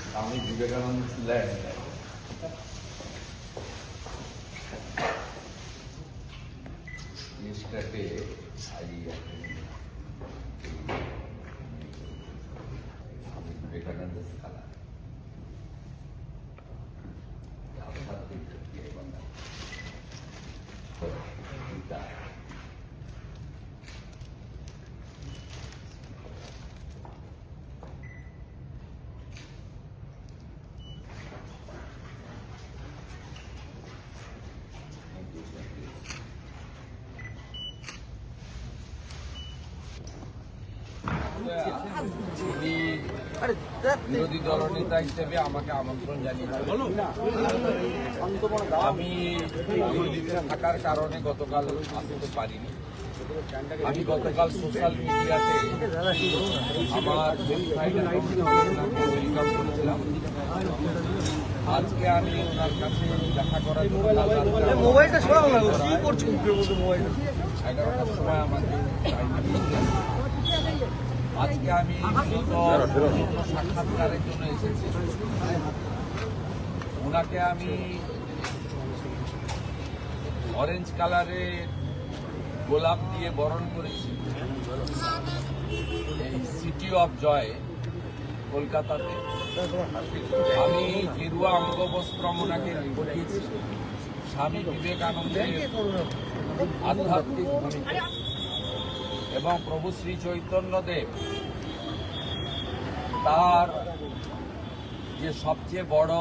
স্বামী বিবেকানন্দ ছিলেন জিনিসটাকে হারিয়ে স্বামী বিবেকানন্দ স্কালা বিরোধী দলনেতা হিসেবে আমাকে আমন্ত্রণ জানিয়েছেন। আমি দিল্লিতে থাকার কারণে গতকাল আসতে পারিনি। আমি গতকাল সোশ্যাল মিডিয়াতে আমার ওয়েলকাম করেছিলাম। আজকে আমি ওনার কাছে দেখা করার জন্য 11টার সময় আমাকে আজকে আমি সাক্ষাৎকারের জন্য এসেছি। ওনাকে আমি অরেঞ্জ কালারের গোলাপ দিয়ে বরণ করেছি এই সিটি অফ জয় কলকাতাতে। আমি গেরুয়া অঙ্গবস্ত্রম ওনাকে পরিয়েছি স্বামী বিবেকানন্দের আধ্যাত্মিক ভূমিকা এবং প্রভু শ্রী চৈতন্যদেব তার যে সবচেয়ে বড়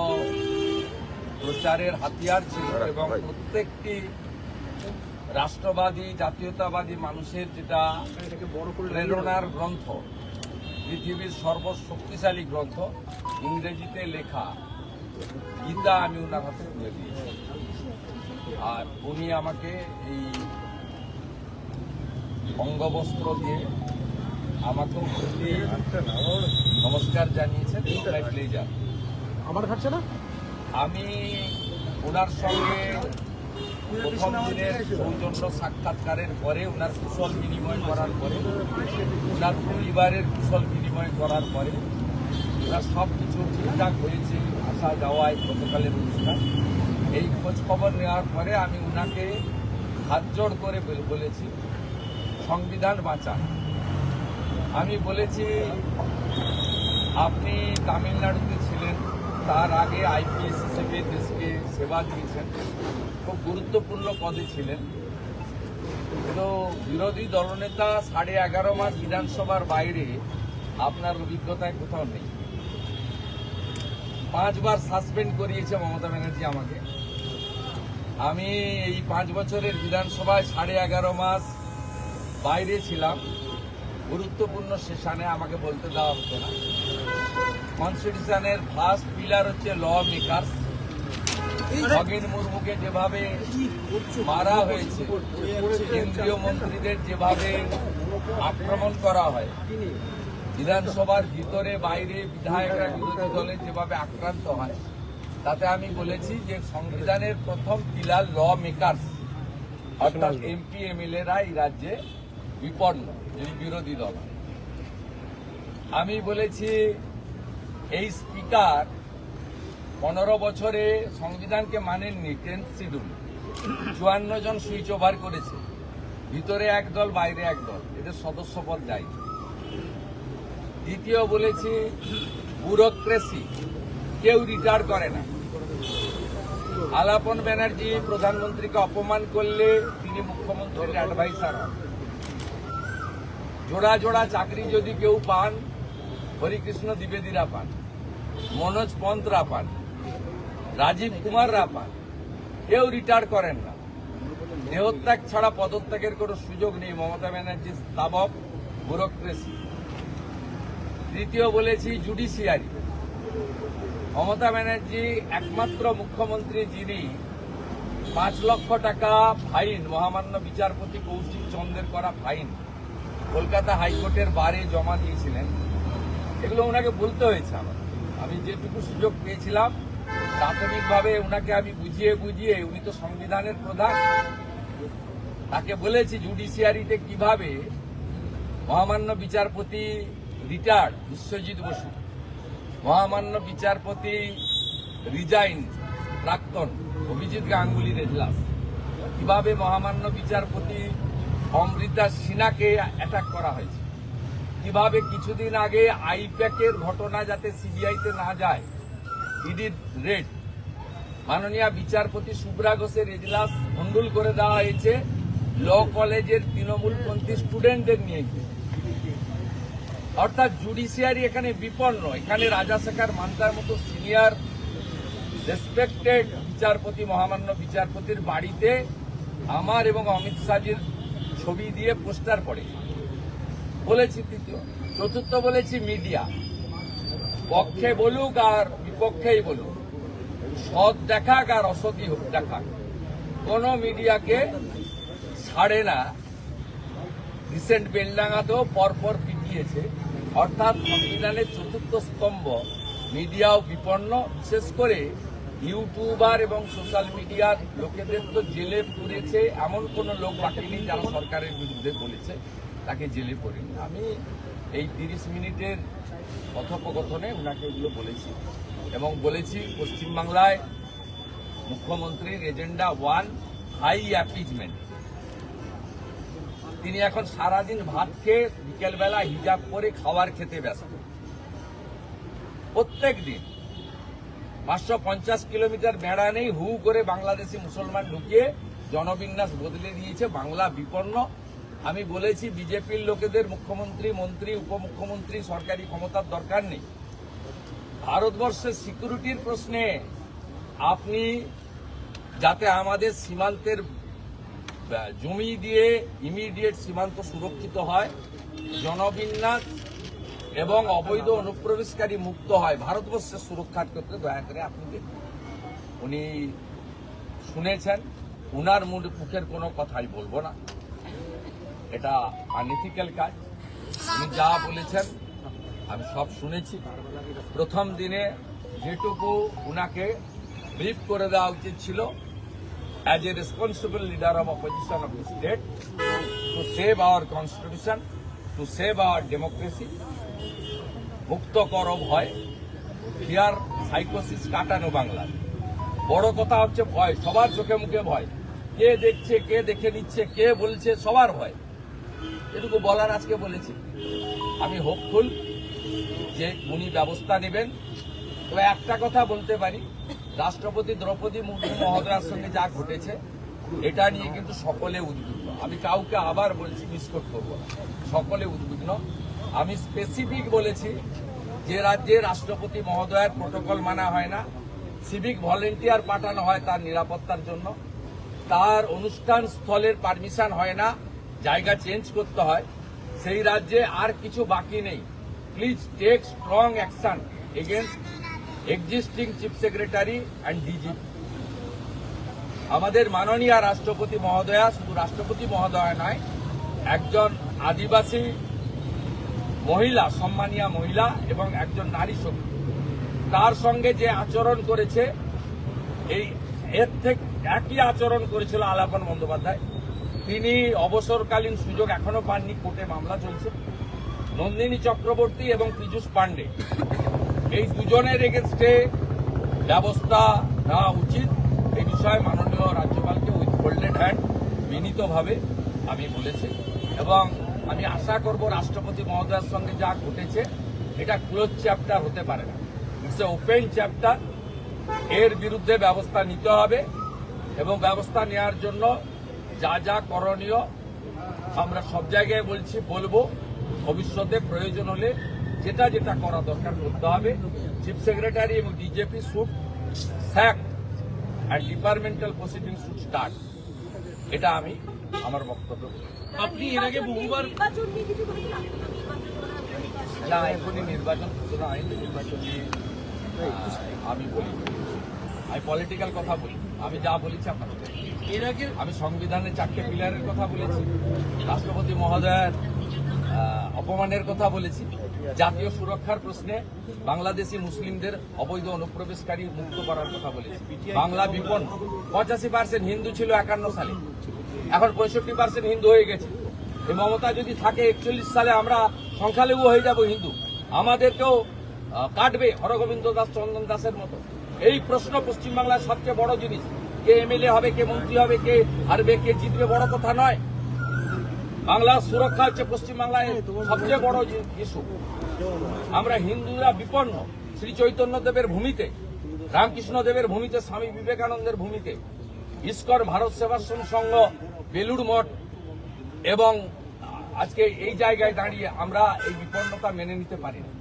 প্রচারের হাতিয়ার ছিল এবং প্রত্যেকটি রাষ্ট্রবাদী জাতীয়তাবাদী মানুষের যেটা প্রেরণার গ্রন্থ, পৃথিবীর সর্বশক্তিশালী গ্রন্থ, ইংরেজিতে লেখা গীতা আমি ওনার হাতে তুলে দিয়েছি। আর উনি আমাকে এই অঙ্গবস্ত্র দিয়ে আমাকেও নমস্কার জানিয়েছেন। আমার খাচ্ছে না। আমি ওনার সঙ্গে প্রথম দিনের সৌজন্য সাক্ষাৎকারের পরে, ওনার কুশল বিনিময় করার পরে, ওনার পরিবারের কুশল বিনিময় করার পরে, ওনার সব কিছু ঠিকঠাক হয়েছে আসা যাওয়ায় গতকালের অনুষ্ঠান। এই খোঁজ খবর নেওয়ার পরে আমি ওনাকে হাত জোড় করে বলেছি সংবিধান বাঁচান। আমি বলেছি আপনি তামিলনাড়ুতে ছিলেন, তার আগে আইপিএস হিসেবে দেশকে সেবা দিয়েছেন, খুব গুরুত্বপূর্ণ পদে ছিলেন। কিন্তু বিরোধী দলনেতা 11.5 মাস বিধানসভার বাইরে আপনার অভিজ্ঞতায় কোথাও নেই। 5 বার সাসপেন্ড করিয়েছে মমতা ব্যানার্জি আমাকে। আমি এই 5 বছরের বিধানসভায় 11.5 মাস বাইরে ছিলাম। গুরুত্বপূর্ণ সেশনে আমাকে বলতে দেওয়া হতো না। কনস্টিটিউশনের ফার্স্ট পিলার হচ্ছে ল মেকার্স। খগেন মুর্মুকে যেভাবে মারা হয়েছে, কেন্দ্রীয় মন্ত্রীদের যেভাবে আক্রমণ করা হয়, বিধানসভার ভিতরে বাইরে বিধায়করা বিরোধী দলে যেভাবে আক্রান্ত হয়, তাতে আমি বলেছি যে সংবিধানের প্রথম পিলার ল মেকার্স, অর্থাৎ এমপি এমএলএরা এই রাজ্যে বিপন্ন, এই বিরোধী দল। আমি বলেছি এই স্পিকার 15 বছরে সংবিধানকে মানেননি। 10th শিডিউল 54 জন সুইচ ওভার করেছে, ভিতরে এক দল বাইরে এক দল, এদের সদস্য পদ যায়নি। দ্বিতীয় বলেছি ব্যুরোক্রেসি, কেউ রিটায়ার করে না। আলাপন ব্যানার্জি প্রধানমন্ত্রীকে অপমান করলে তিনি মুখ্যমন্ত্রীর অ্যাডভাইসার হন। জোড়া জোড়া চাকরি যদি কেউ পান, হরিকৃষ্ণ দ্বিবেদীরা পান, মনোজ পন্তরা পান, রাজীব কুমাররা পান, কেউ রিটায়ার করেন না। দেহত্যাগ ছাড়া পদত্যাগের কোনো সুযোগ নেই। মমতা ব্যানার্জির স্থাবক ব্যুরোক্রেসি। তৃতীয় বলেছি জুডিশিয়ারি। মমতা ব্যানার্জি একমাত্র মুখ্যমন্ত্রী যিনি 5 লক্ষ টাকা ফাইন, মহামান্য বিচারপতি কৌশিক চন্দ্রের করা ফাইন কলকাতা হাইকোর্টের বারে জমা দিয়েছিলেন। এগুলো ওনাকে বলতে হয়েছে আমার। আমি যেটুকু সুযোগ পেয়েছিলাম প্রাথমিকভাবে ওনাকে আমি বুঝিয়ে উনি তো সংবিধানের প্রধান, তাকে বলেছি জুডিশিয়ারিতে কিভাবে মহামান্য বিচারপতি রিটায়ার্ড বিশ্বজিৎ বসু মহামান্য বিচারপতি রিজাইন প্রাক্তন অভিজিৎ গাঙ্গুলির এজলাস, কিভাবে মহামান্য বিচারপতি অমৃতা সিনহাকে অ্যাটাক করা হয়েছে, কিভাবে কিছুদিন আগে আইপ্যাকের ঘটনা যাতে সিবিআইতে না যায়, ইডির রেড, মাননীয় বিচারপতি শুভ্রা ঘোষের এজলাস ভণ্ডুল করে দেওয়া হয়েছে ল কলেজের তৃণমূলপন্থী স্টুডেন্টদের নিয়ে গিয়ে। অর্থাৎ জুডিশিয়ারি এখানে বিপন্ন। এখানে রাজাশেখর মান্তার মতো সিনিয়র রেসপেক্টেড বিচারপতি, মহামান্য বিচারপতির বাড়িতে আমার এবং অমিত শাহজির ছবি দিয়ে পোস্টার পড়ে বলেছি। তৃতীয়, চতুর্থ বলেছি মিডিয়া পক্ষে বলুক আর বিপক্ষেই বলুক, সৎ দেখাক আর অসৎই দেখাক, কোন মিডিয়াকে ছাড়ে না। রিসেন্ট বেলডাঙ্গাতেও পরপর পিটিয়েছে। অর্থাৎ সংবিধানের চতুর্থ স্তম্ভ মিডিয়াও বিপন্ন। বিশেষ করে ইউটিউবার এবং সোশ্যাল মিডিয়ার লোকেদের তো জেলে পুরেছে, এমন কোন লোক বাকি নেই যারা সরকারের বিরুদ্ধে বলেছে তাকে জেলে পড়েনি। আমি এই 30 মিনিটের কথোপকথনে ওনাকে এগুলো বলেছি এবং বলেছি পশ্চিমবাংলায় মুখ্যমন্ত্রীর এজেন্ডা 1 হাই অ্যাপিজমেন্ট। তিনি এখন সারাদিন ভাত খেয়ে বিকেলবেলা হিজাব করে খাবার খেতে ব্যস্ত। প্রত্যেক দিন 550 কিলোমিটার বেড়া নেই, হু করে বাংলাদেশি মুসলমান ঢুকিয়ে জনবিন্যাস বদলে দিয়েছে। বাংলা বিপন্ন। আমি বলেছি বিজেপির লোকেদের মুখ্যমন্ত্রী, মন্ত্রী, উপমুখ্যমন্ত্রী, সরকারি ক্ষমতার দরকার নেই। ভারতবর্ষের সিকিউরিটির প্রশ্নে আপনি যাতে আমাদের সীমান্তের জমি দিয়ে ইমিডিয়েট সীমান্ত সুরক্ষিত হয়, জনবিন্যাস এবং অবৈধ অনুপ্রবেশকারী মুক্ত হয়, ভারতবর্ষের সুরক্ষার ক্ষেত্রে দয়া করে আপনি দেখুন। উনি শুনেছেন, উনার মুখের কোনো কথাই বলবো না, এটা আনএথিক্যাল কাজ। উনি যা বলেছেন আমি সব শুনেছি। প্রথম দিনে যেটুকু উনাকে ব্রিফ করে দেওয়া উচিত ছিল, as a responsible leader of opposition of the state, to save our constitution, to save our democracy, মুক্ত করো ভয়, ফিয়ার সাইকোসিস কাটানো বাংলার। বড় কথা হচ্ছে ভয়, সবার চোখে মুখে ভয়, কে দেখছে, কে দেখে নিচ্ছে, কে বলছে, সবার ভয়। এটুকু বলার আজকে বলেছি। আমি হোপফুল যে উনি ব্যবস্থা নেবেন। তবে একটা কথা বলতে পারি, রাষ্ট্রপতি দ্রৌপদী মুর্মু মহোদয়ার সঙ্গে যা ঘটেছে এটা নিয়ে কিন্তু সকলে উদ্বিগ্ন। আমি কাউকে আবার বলছি, মিসকোট করবো না, সকলে উদ্বিগ্ন। আমি স্পেসিফিক বলেছি যে রাজ্যে রাষ্ট্রপতি মহোদয়ের প্রোটোকল মানা হয় না, সিভিক ভলেন্টিয়ার পাঠানো হয় তার নিরাপত্তার জন্য, তার অনুষ্ঠান স্থলের পারমিশন হয় না, জায়গা চেঞ্জ করতে হয়, সেই রাজ্যে আর কিছু বাকি নেই। Please take strong action against existing chief secretary and DGP. আমাদের মাননীয় রাষ্ট্রপতি মহোদয়া শুধু রাষ্ট্রপতি মহোদয়া নয়, একজন আদিবাসী মহিলা, সম্মানীয় মহিলা এবং একজন নারী শক্তি, তার সঙ্গে যে আচরণ করেছে, এর থেকে একই আচরণ করেছিল আলাপন বন্দ্যোপাধ্যায়। তিনি অবসরকালীন সুযোগ এখনো পাননি, কোর্টে মামলা চলছে। নন্দিনী চক্রবর্তী এবং পীযূষ পান্ডে, এই দুজনের এগেনস্টে ব্যবস্থা নেওয়া উচিত। এই বিষয়ে মাননীয় রাজ্যপালকে উইথ ফোল্ডেড হ্যান্ড বিনীতভাবে আমি বলেছি এবং আমি আশা করব রাষ্ট্রপতি মহোদয়ের সঙ্গে যা ঘটেছে এটা ক্লোজ চ্যাপ্টার হতে পারে না, ইটস এ ওপেন চ্যাপ্টার। এর বিরুদ্ধে ব্যবস্থা নিতে হবে এবং ব্যবস্থা নেওয়ার জন্য যা যা করণীয় আমরা সব জায়গায় বলছি, বলবো। ভবিষ্যতে প্রয়োজন হলে যেটা যেটা করা দরকার করতে হবে। চিফ সেক্রেটারি এবং DGP should sack and departmental proceeding should start. এটা আমি আমার বক্তব্য। আপনি এর আগে বহুবার না, এখনই নির্বাচন ঘোষণা হয়নি, নির্বাচন নিয়ে আমি বলি, আমি পলিটিক্যাল কথা বলি। আমি যা বলেছি আপনার এর আগে আমি সংবিধানের 4টে পিলারের কথা বলেছি, রাষ্ট্রপতি মহোদয়ের অপমানের কথা বলেছি, জাতীয় সুরক্ষার প্রশ্নে বাংলাদেশি মুসলিমদের অবৈধ অনুপ্রবেশকারী মুক্ত করার কথা বলেছি। বাংলা বিপন্ন। 85% হিন্দু ছিল 51 সালে, এখন 65% হিন্দু হয়ে গেছে। এই মমতা যদি থাকে 41 সালে আমরা সংখ্যালঘু হয়ে যাব হিন্দু। আমাদেরকেও কাটবে হরগোবিন্দ দাস, চন্দন দাসের মতো? এই প্রশ্ন পশ্চিমবাংলার সবচেয়ে বড় জিনিস। কে এমএলএ হবে, কে মন্ত্রী হবে, কে হারবে, কে জিতবে বড় কথা নয়। বাংলার সুরক্ষা হচ্ছে পশ্চিমবাংলায় সবচেয়ে বড় ইস্যু। আমরা হিন্দুরা বিপন্ন। শ্রী চৈতন্য দেবের ভূমিতে, রামকৃষ্ণ দেবের ভূমিতে, স্বামী বিবেকানন্দের ভূমিতে, ইস্কন ভারত সেবাশ্রম সংঘ, বেলুড় মঠ এবং আজকে এই জায়গায় দাঁড়িয়ে আমরা এই বিপন্নতা মেনে নিতে পারি না।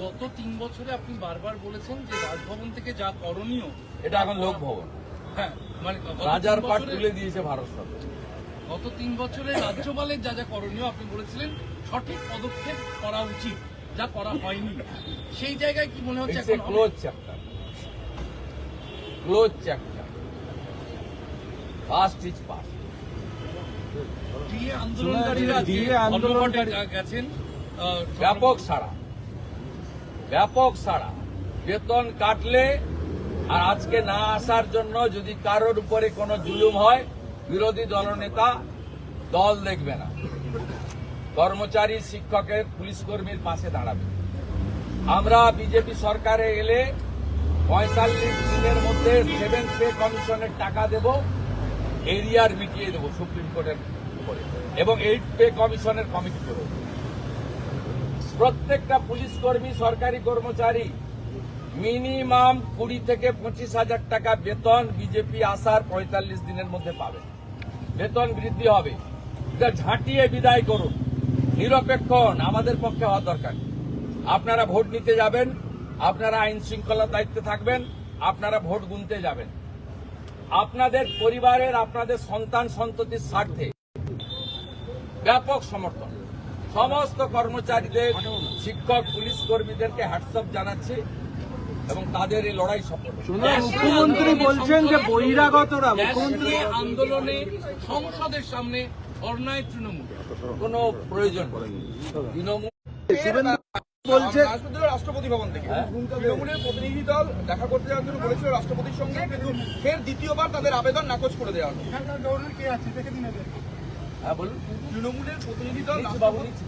গত 3 বছরে আপনি বারবার বলেছেন যে রাজভবন থেকে যা করণীয়, এটা এখন লোকভবন, হ্যাঁ মানে গত রাজার 3 পাট বছরে- তুলে দিয়েছে ভারত সরকার। গত 3 বছরে রাজ্যপালের যা যা করণীয় আপনি বলেছিলেন সঠিক পদক্ষেপ করা উচিত, যা করা হয়নি। সেই জায়গায় কি মনে হচ্ছে It's a এখন closed chapter. Closed chapter. Past is past. DA আন্দোলনকারীরা ধর্মঘটে গেছেন, ব্যাপক সাড়া, ব্যাপক সাড়া। বেতন কাটলে আর আজকে না আসার জন্য যদি কারোর উপরে কোনো জুলুম হয়, বিরোধী দলনেতা দল দেখবে না, কর্মচারী, শিক্ষকের, পুলিশ কর্মীর পাশে দাঁড়াবে। আমরা বিজেপি সরকারে এলে 45 দিনের মধ্যে 7th পে কমিশনের টাকা দেব, এরিয়ার মিটিয়ে দেব সুপ্রিম কোর্টের উপরে, এবং 8th পে কমিশনের কমিটি করব। প্রত্যেকটা পুলিশ কর্মী, সরকারি কর্মচারী মিনিমাম 20 থেকে 25,000 টাকা বেতন বিজেপি আসার 45 দিনের মধ্যে পাবে। বেতন বৃদ্ধি হবে। এটা ঝাঁটিয়ে বিদায় করুন, নিরপেক্ষ হন, আমাদের পক্ষে হওয়া দরকার। আপনারা ভোট নিতে যাবেন, আপনারা আইন শৃঙ্খলার দায়িত্বে থাকবেন, আপনারা ভোট গুনতে যাবেন। আপনাদের পরিবারের, আপনাদের সন্তান সন্ততির স্বার্থে ব্যাপক সমর্থন। সমস্ত কর্মচারীদের, শিক্ষক, পুলিশ কর্মীদেরকে হ্যাটসঅ্যাপ জানাচ্ছি এবং তাদের এই লড়াই সফল হোক। মুখ্যমন্ত্রী বলছেন যে বহিরাগতরা, মুখ্যমন্ত্রী রাষ্ট্রীয় আন্দোলনে সংসদের সামনে ধর্নায় তৃণমূল। কোনো প্রয়োজন নেই। তৃণমূল বলছে রাষ্ট্রপতি ভবন থেকে হ্যাঁ? তৃণমূলের প্রতিনিধি দল দেখা করতে যাওয়ার জন্য বলেছিল রাষ্ট্রপতির সঙ্গে, কিন্তু ফের দ্বিতীয়বার তাদের আবেদন নাকচ করে দেওয়া হলো। হ্যাঁ বলুন। তৃণমূলের প্রতিনিধি দল নিচ্ছি বাবু, নিচ্ছি।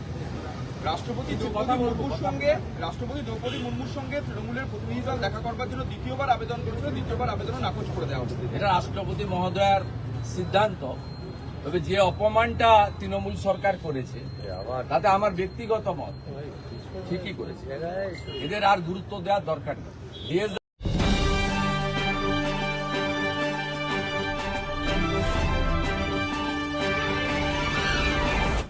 রাষ্ট্রপতি কিছু দ্রৌপদী কথা বলবো, মুর্মুর কথা সঙ্গে তৃণমূলের প্রতিনিধি দল দেখা করবার জন্য দ্বিতীয়বার আবেদন করেছিল, দ্বিতীয়বার আবেদনও নাকচ করে দেওয়া হলো। এটা রাষ্ট্রপতি মহোদয়ের সিদ্ধান্ত। তবে যে অপমানটা তৃণমূল সরকার করেছে তাতে আমার ব্যক্তিগত মত ঠিকই করেছে। এদের আর গুরুত্ব দেওয়ার দরকার নেই।